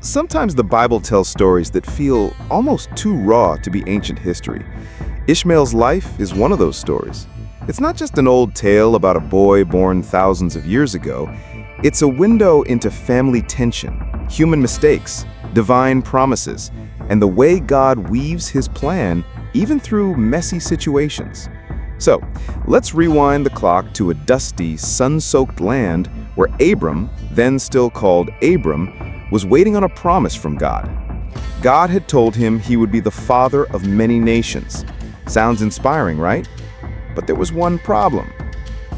Sometimes the Bible tells stories that feel almost too raw to be ancient history. Ishmael's life is one of those stories. It's not just an old tale about a boy born thousands of years ago. It's a window into family tension, human mistakes, divine promises, and the way God weaves his plan even through messy situations. So, let's rewind the clock to a dusty, sun-soaked land where Abram, then still called Abram, was waiting on a promise from God. God had told him he would be the father of many nations. Sounds inspiring, right? But there was one problem.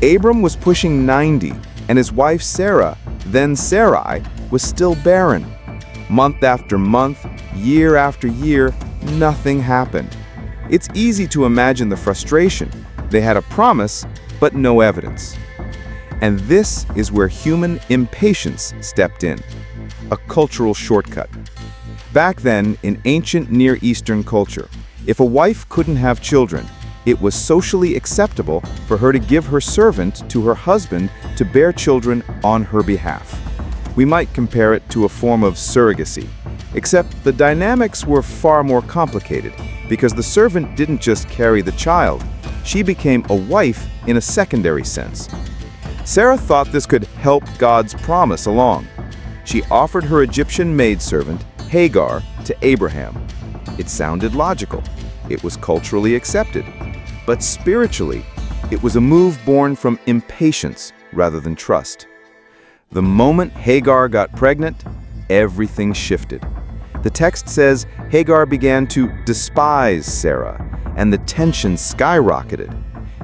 Abram was pushing 90, and his wife Sarah, then Sarai, was still barren. Month after month, year after year, nothing happened. It's easy to imagine the frustration. They had a promise, but no evidence. And this is where human impatience stepped in. A cultural shortcut. Back then, in ancient Near Eastern culture, if a wife couldn't have children, it was socially acceptable for her to give her servant to her husband to bear children on her behalf. We might compare it to a form of surrogacy, except the dynamics were far more complicated because the servant didn't just carry the child, she became a wife in a secondary sense. Sarah thought this could help God's promise along. She offered her Egyptian maidservant, Hagar, to Abraham. It sounded logical. It was culturally accepted. But spiritually, it was a move born from impatience rather than trust. The moment Hagar got pregnant, everything shifted. The text says Hagar began to despise Sarah, and the tension skyrocketed.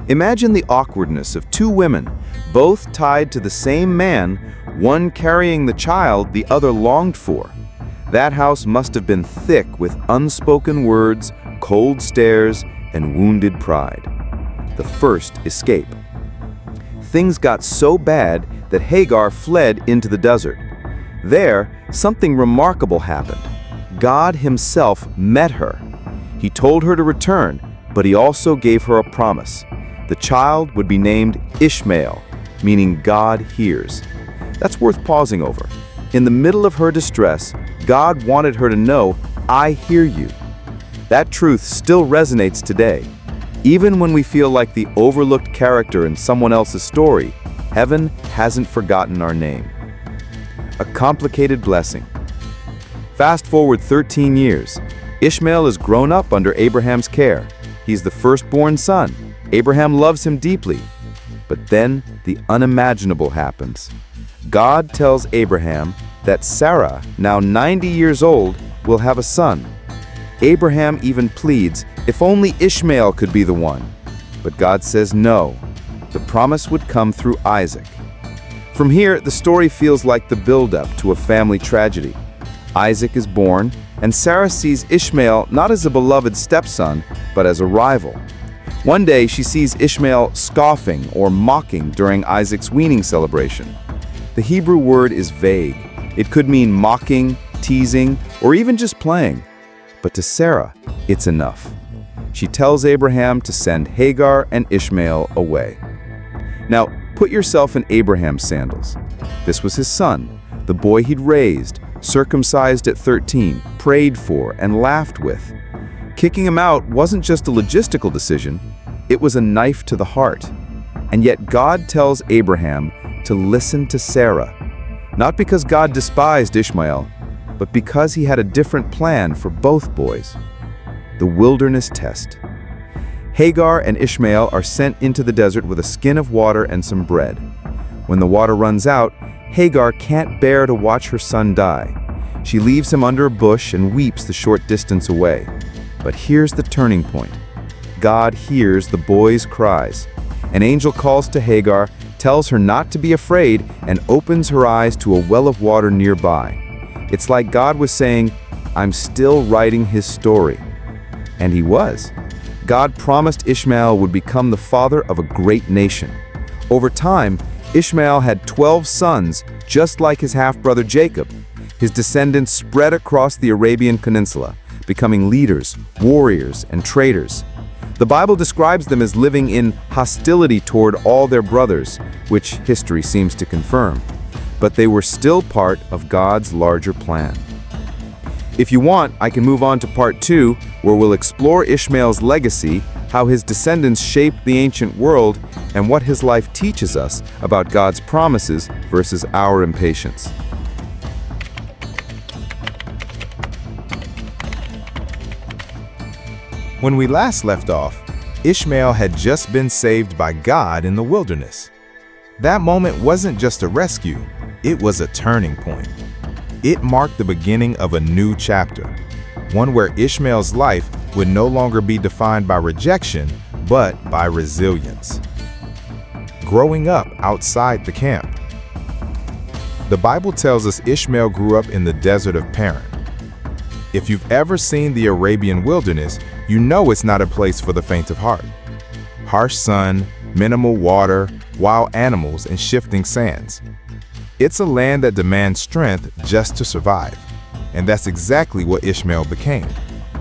Imagine the awkwardness of two women, both tied to the same man, one carrying the child the other longed for. That house must have been thick with unspoken words, cold stares, and wounded pride. The first escape. Things got so bad that Hagar fled into the desert. There, something remarkable happened. God himself met her. He told her to return, but he also gave her a promise. The child would be named Ishmael, meaning God hears. That's worth pausing over. In the middle of her distress, God wanted her to know, I hear you. That truth still resonates today. Even when we feel like the overlooked character in someone else's story, heaven hasn't forgotten our name. A complicated blessing. Fast forward 13 years. Ishmael is grown up under Abraham's care. He's the firstborn son. Abraham loves him deeply. But then the unimaginable happens. God tells Abraham that Sarah, now 90 years old, will have a son. Abraham even pleads, if only Ishmael could be the one. But God says no. The promise would come through Isaac. From here, the story feels like the build-up to a family tragedy. Isaac is born, and Sarah sees Ishmael not as a beloved stepson, but as a rival. One day, she sees Ishmael scoffing or mocking during Isaac's weaning celebration. The Hebrew word is vague. It could mean mocking, teasing, or even just playing. But to Sarah, it's enough. She tells Abraham to send Hagar and Ishmael away. Now, put yourself in Abraham's sandals. This was his son, the boy he'd raised, circumcised at 13, prayed for, and laughed with. Kicking him out wasn't just a logistical decision, it was a knife to the heart. And yet God tells Abraham to listen to Sarah, not because God despised Ishmael, but because he had a different plan for both boys. The wilderness test. Hagar and Ishmael are sent into the desert with a skin of water and some bread. When the water runs out, Hagar can't bear to watch her son die. She leaves him under a bush and weeps the short distance away. But here's the turning point. God hears the boy's cries. An angel calls to Hagar, tells her not to be afraid, and opens her eyes to a well of water nearby. It's like God was saying, I'm still writing his story. And he was. God promised Ishmael would become the father of a great nation. Over time, Ishmael had 12 sons, just like his half-brother Jacob. His descendants spread across the Arabian Peninsula, becoming leaders, warriors, and traders. The Bible describes them as living in hostility toward all their brothers, which history seems to confirm. but they were still part of God's larger plan. If you want, I can move on to part 2, where we'll explore Ishmael's legacy, how his descendants shaped the ancient world, and what his life teaches us about God's promises versus our impatience. When we last left off, Ishmael had just been saved by God in the wilderness. That moment wasn't just a rescue, it was a turning point. It marked the beginning of a new chapter, one where Ishmael's life would no longer be defined by rejection, but by resilience. Growing up outside the camp. The Bible tells us Ishmael grew up in the desert of Paran. If you've ever seen the Arabian wilderness, you know it's not a place for the faint of heart. Harsh sun, minimal water, wild animals, and shifting sands. It's a land that demands strength just to survive. And that's exactly what Ishmael became.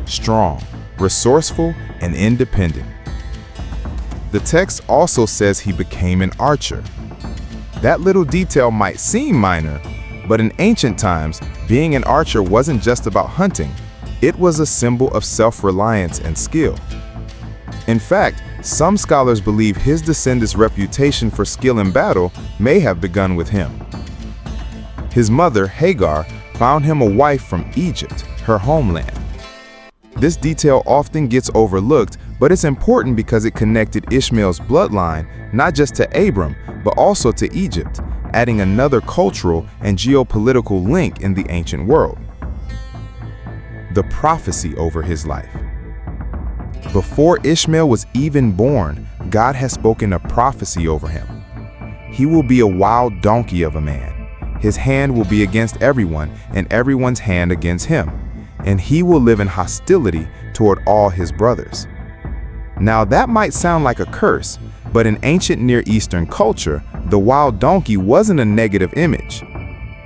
Strong, resourceful, and independent. The text also says he became an archer. That little detail might seem minor, but in ancient times, being an archer wasn't just about hunting. It was a symbol of self-reliance and skill. In fact, some scholars believe his descendants' reputation for skill in battle may have begun with him. His mother, Hagar, found him a wife from Egypt, her homeland. This detail often gets overlooked, but it's important because it connected Ishmael's bloodline not just to Abram, but also to Egypt, adding another cultural and geopolitical link in the ancient world. The prophecy over his life. Before Ishmael was even born, God has spoken a prophecy over him. He will be a wild donkey of a man. His hand will be against everyone, and everyone's hand against him, and he will live in hostility toward all his brothers. Now that might sound like a curse, but in ancient Near Eastern culture, the wild donkey wasn't a negative image.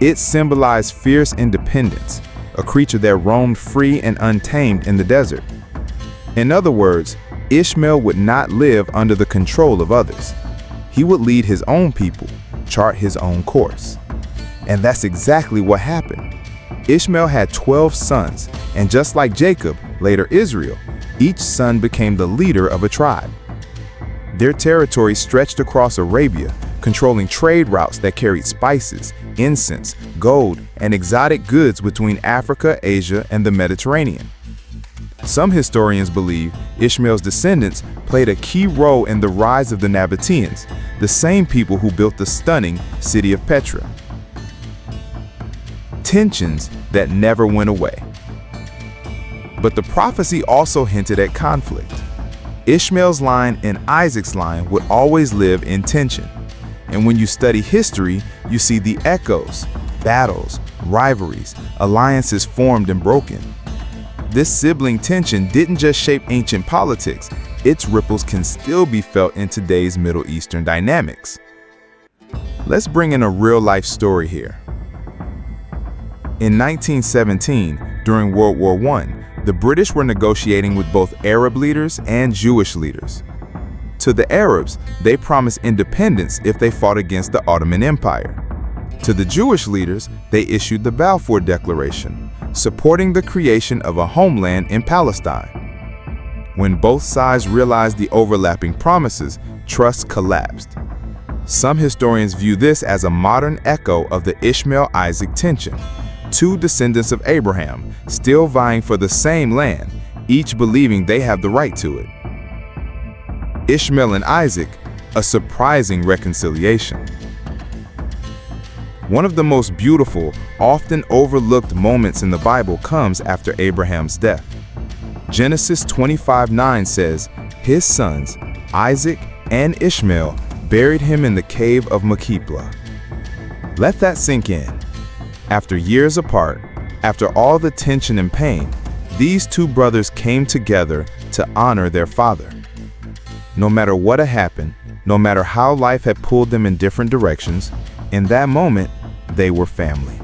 It symbolized fierce independence, a creature that roamed free and untamed in the desert. In other words, Ishmael would not live under the control of others. He would lead his own people, chart his own course. And that's exactly what happened. Ishmael had 12 sons, and just like Jacob, later Israel, each son became the leader of a tribe. Their territory stretched across Arabia, controlling trade routes that carried spices, incense, gold, and exotic goods between Africa, Asia, and the Mediterranean. Some historians believe Ishmael's descendants played a key role in the rise of the Nabateans, the same people who built the stunning city of Petra. Tensions that never went away. But the prophecy also hinted at conflict. Ishmael's line and Isaac's line would always live in tension. And when you study history, you see the echoes, battles, rivalries, alliances formed and broken. This sibling tension didn't just shape ancient politics, its ripples can still be felt in today's Middle Eastern dynamics. Let's bring in a real-life story here. In 1917, during World War I, the British were negotiating with both Arab leaders and Jewish leaders. To the Arabs, they promised independence if they fought against the Ottoman Empire. To the Jewish leaders, they issued the Balfour Declaration, supporting the creation of a homeland in Palestine. When both sides realized the overlapping promises, trust collapsed. Some historians view this as a modern echo of the Ishmael-Isaac tension. Two descendants of Abraham, still vying for the same land, each believing they have the right to it. Ishmael and Isaac, a surprising reconciliation. One of the most beautiful, often overlooked moments in the Bible comes after Abraham's death. Genesis 25:9 says, his sons, Isaac and Ishmael, buried him in the cave of Machpelah. Let that sink in. After years apart, after all the tension and pain, these two brothers came together to honor their father. No matter what had happened, no matter how life had pulled them in different directions, in that moment, they were family.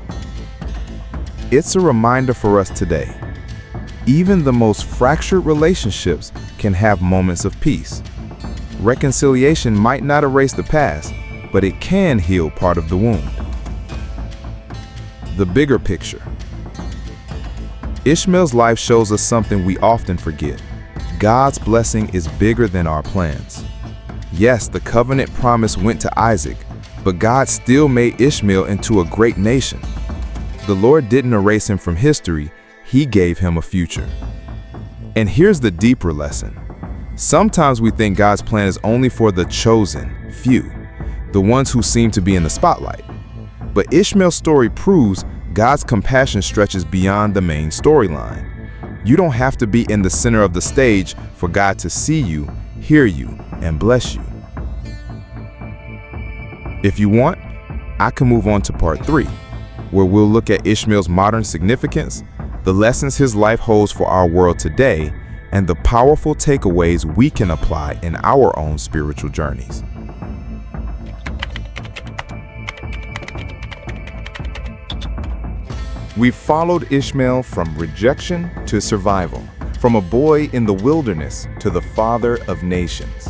It's a reminder for us today. Even the most fractured relationships can have moments of peace. Reconciliation might not erase the past, but it can heal part of the wound. The bigger picture. Ishmael's life shows us something we often forget. God's blessing is bigger than our plans. Yes, the covenant promise went to Isaac, but God still made Ishmael into a great nation. The Lord didn't erase him from history, He gave him a future. And here's the deeper lesson. Sometimes we think God's plan is only for the chosen few, the ones who seem to be in the spotlight. But Ishmael's story proves God's compassion stretches beyond the main storyline. You don't have to be in the center of the stage for God to see you, hear you, and bless you. If you want, I can move on to part 3, where we'll look at Ishmael's modern significance, the lessons his life holds for our world today, and the powerful takeaways we can apply in our own spiritual journeys. We've followed Ishmael from rejection to survival, from a boy in the wilderness to the father of nations.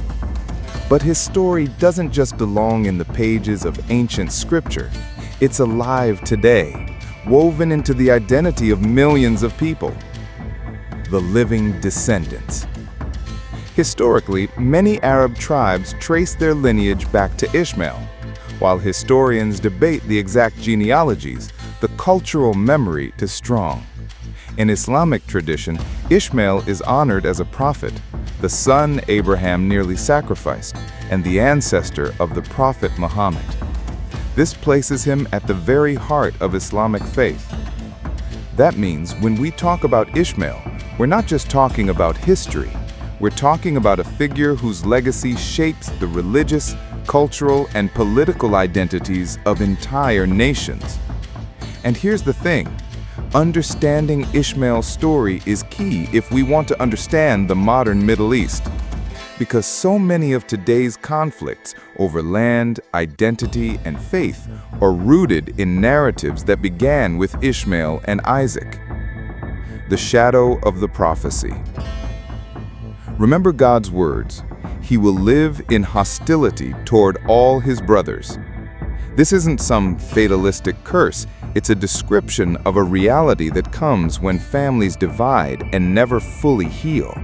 But his story doesn't just belong in the pages of ancient scripture. It's alive today, woven into the identity of millions of people. The living descendants. Historically, many Arab tribes trace their lineage back to Ishmael. While historians debate the exact genealogies, the cultural memory is strong. In Islamic tradition, Ishmael is honored as a prophet, the son Abraham nearly sacrificed, and the ancestor of the prophet Muhammad. This places him at the very heart of Islamic faith. That means when we talk about Ishmael, we're not just talking about history. We're talking about a figure whose legacy shapes the religious, cultural, and political identities of entire nations. And here's the thing, understanding Ishmael's story is key if we want to understand the modern Middle East. Because so many of today's conflicts over land, identity, and faith are rooted in narratives that began with Ishmael and Isaac. The shadow of the prophecy. Remember God's words, He will live in hostility toward all His brothers. This isn't some fatalistic curse. It's a description of a reality that comes when families divide and never fully heal.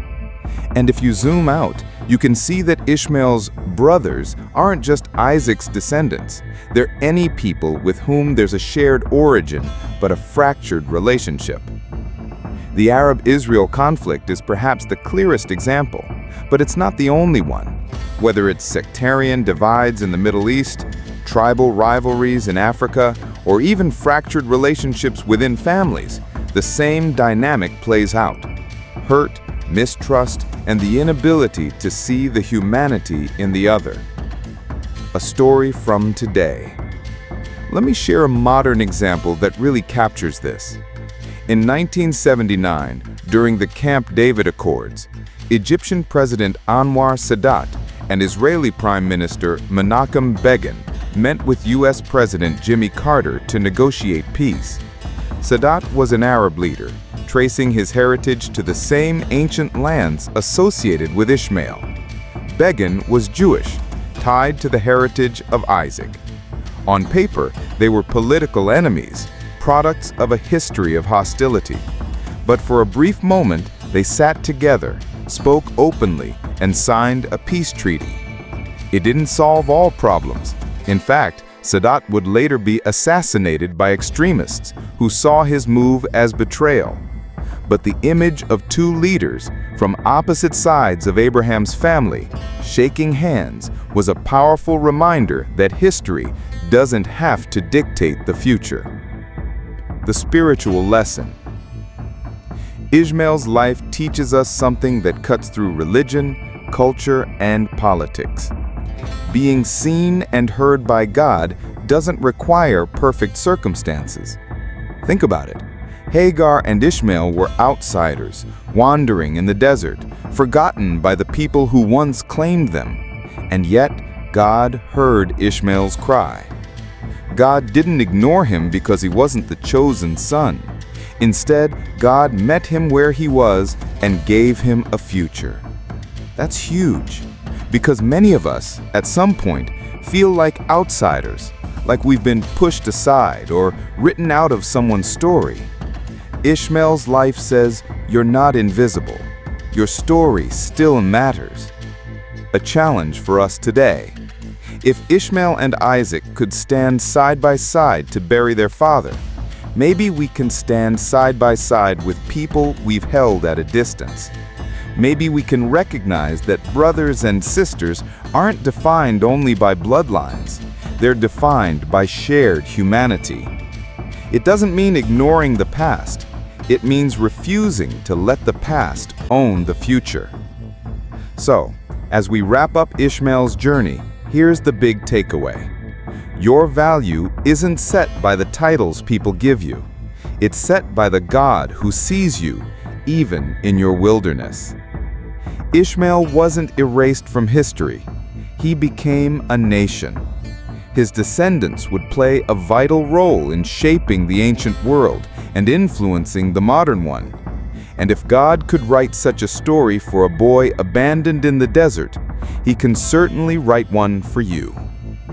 And if you zoom out, you can see that Ishmael's brothers aren't just Isaac's descendants. They're any people with whom there's a shared origin, but a fractured relationship. The Arab-Israel conflict is perhaps the clearest example, but it's not the only one. Whether it's sectarian divides in the Middle East, tribal rivalries in Africa, or even fractured relationships within families, the same dynamic plays out. Hurt, mistrust, and the inability to see the humanity in the other. A story from today. Let me share a modern example that really captures this. In 1979, during the Camp David Accords, Egyptian President Anwar Sadat and Israeli Prime Minister Menachem Begin met with U.S. President Jimmy Carter to negotiate peace. Sadat was an Arab leader, tracing his heritage to the same ancient lands associated with Ishmael. Begin was Jewish, tied to the heritage of Isaac. On paper, they were political enemies, products of a history of hostility. But for a brief moment, they sat together, spoke openly, and signed a peace treaty. It didn't solve all problems. In fact, Sadat would later be assassinated by extremists who saw his move as betrayal. But the image of two leaders from opposite sides of Abraham's family shaking hands was a powerful reminder that history doesn't have to dictate the future. The spiritual lesson. Ishmael's life teaches us something that cuts through religion, culture, and politics. Being seen and heard by God doesn't require perfect circumstances. Think about it. Hagar and Ishmael were outsiders, wandering in the desert, forgotten by the people who once claimed them. And yet, God heard Ishmael's cry. God didn't ignore him because he wasn't the chosen son. Instead, God met him where he was and gave him a future. That's huge, because many of us, at some point, feel like outsiders, like we've been pushed aside or written out of someone's story. Ishmael's life says you're not invisible. Your story still matters. A challenge for us today. If Ishmael and Isaac could stand side by side to bury their father, maybe we can stand side by side with people we've held at a distance. Maybe we can recognize that brothers and sisters aren't defined only by bloodlines. They're defined by shared humanity. It doesn't mean ignoring the past. It means refusing to let the past own the future. So, as we wrap up Ishmael's journey, here's the big takeaway. Your value isn't set by the titles people give you. It's set by the God who sees you, even in your wilderness. Ishmael wasn't erased from history. He became a nation. His descendants would play a vital role in shaping the ancient world and influencing the modern one. And if God could write such a story for a boy abandoned in the desert, He can certainly write one for you.